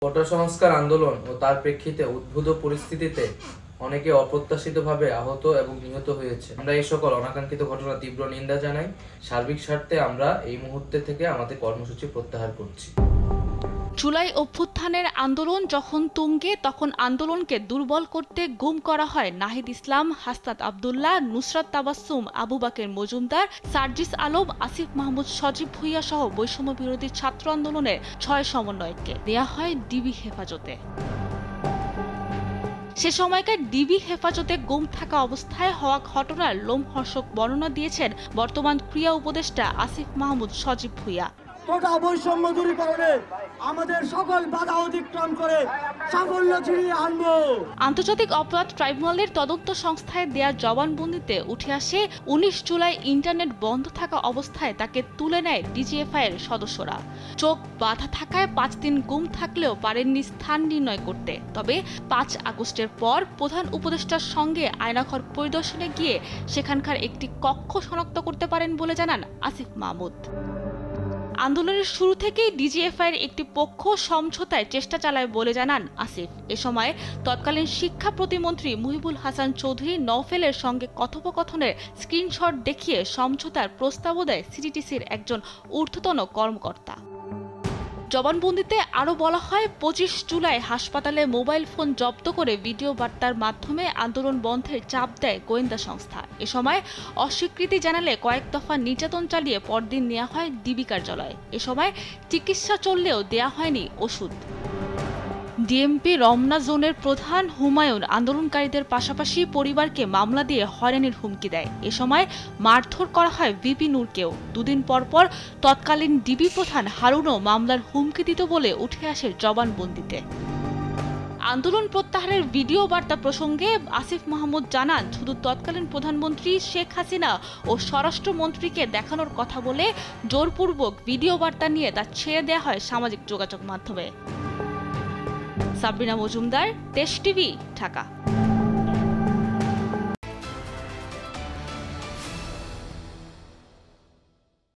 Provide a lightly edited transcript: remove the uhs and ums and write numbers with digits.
কোটা সংস্কার আন্দোলন ও তার প্রেক্ষিতে উদ্ভূত পরিস্থিতিতে অনেকে অপ্রত্যাশিতভাবে আহত এবং নিহত হয়েছে। আমরা এই সকল অনাকাঙ্ক্ষিত ঘটনা তীব্র নিন্দা জানাই। সার্বিক স্বার্থে আমরা এই মুহূর্তে থেকে আমাদের কর্মসূচি প্রত্যাহার করছি। জুলাই অভ্যুত্থানের আন্দোলন যখন তুঙ্গে, তখন আন্দোলনকে দুর্বল করতে গুম করা হয় নাহিদ ইসলাম, হাসনাত আব্দুল্লাহ, নুসরাত তাবাসসুম, আবু বাকের মজুমদার, সার্জিস আলম, আসিফ মাহমুদ, সজীব ভুঁইয়া সহ বৈষম্য বিরোধী ছাত্র আন্দোলনের 6 সমন্বয়ককে দেয়া হয় ডিবি হেফাজতে। সে সময়কার ডিবি হেফাজতে গুম থাকা অবস্থায় হওয়া ঘটনার লোমহর্ষক বর্ণনা দিয়েছেন বর্তমান ক্রীড়া উপদেষ্টা আসিফ মাহমুদ সজীব ভুঁইয়া। কোটা বৈষম্য দূরীকরণে আমাদের সকল বাধা অতিক্রম করে সাফল্য ছিনিয়ে আনবো। আন্তর্জাতিক অপরাধ ট্রাইব্যুনালের তদন্ত সংস্থায় দেয়া জবানবন্দিতে উঠে আসে 19 জুলাই ইন্টারনেট বন্ধ থাকা অবস্থায় তাকে তুলে নেয় ডিজিএফআই এর সদস্যরা। চোখ বাঁধা থাকায় 5 দিন গুম থাকলেও পারেননি স্থান নির্ণয় করতে। তবে 5 আগস্টের পর প্রধান উপদেষ্টার সঙ্গে আয়নাঘর পরিদর্শনে গিয়ে সেখানকার একটি কক্ষ শনাক্ত করতে পারেন বলে জানান আসিফ মাহমুদ। আন্দোলনের শুরু থেকেই ডিজিএফআই এর একটি পক্ষ সমঝোতায় চেষ্টা চালায় বলে জানান আসিফ। এ সময় তৎকালীন শিক্ষা প্রতিমন্ত্রী মুহিবুল হাসান চৌধুরী নওফেলের সঙ্গে কথোপকথনের স্ক্রিনশট দেখিয়ে সমঝোতার প্রস্তাবও দেয় সিটিটিসির একজন ঊর্ধ্বতন কর্মকর্তা। জবানবন্দিতে আরও বলা হয়, 25 জুলাই হাসপাতালে মোবাইল ফোন জব্দ করে ভিডিও বার্তার মাধ্যমে আন্দোলন বন্ধের চাপ দেয় গোয়েন্দা সংস্থা। এ সময় অস্বীকৃতি জানালে কয়েক দফা নির্যাতন চালিয়ে পরদিন নেওয়া হয় ডিবি কার্যালয়ে। এ সময় চিকিৎসা চললেও দেয়া হয়নি ওষুধ। ডিএমপি রমনা জোনের প্রধান হুমায়ুন আন্দোলনকারীদের পাশাপাশি পরিবারকে মামলা দিয়ে হয়রানির হুমকি দেয়। এ সময় মারধর করা হয় ভিপি নূরকেও। দুদিন পরপর তৎকালীন ডিবি প্রধান হারুনও মামলার হুমকি দিত বলে উঠে আসে জবানবন্দিতে। আন্দোলন প্রত্যাহারের ভিডিও বার্তা প্রসঙ্গে আসিফ মাহমুদ জানান, শুধু তৎকালীন প্রধানমন্ত্রী শেখ হাসিনা ও স্বরাষ্ট্রমন্ত্রীকে দেখানোর কথা বলে জোরপূর্বক ভিডিও বার্তা নিয়ে তা ছেড়ে দেওয়া হয় সামাজিক যোগাযোগ মাধ্যমে। সাবরিনা মজুমদার, দেশ টিভি, ঢাকা।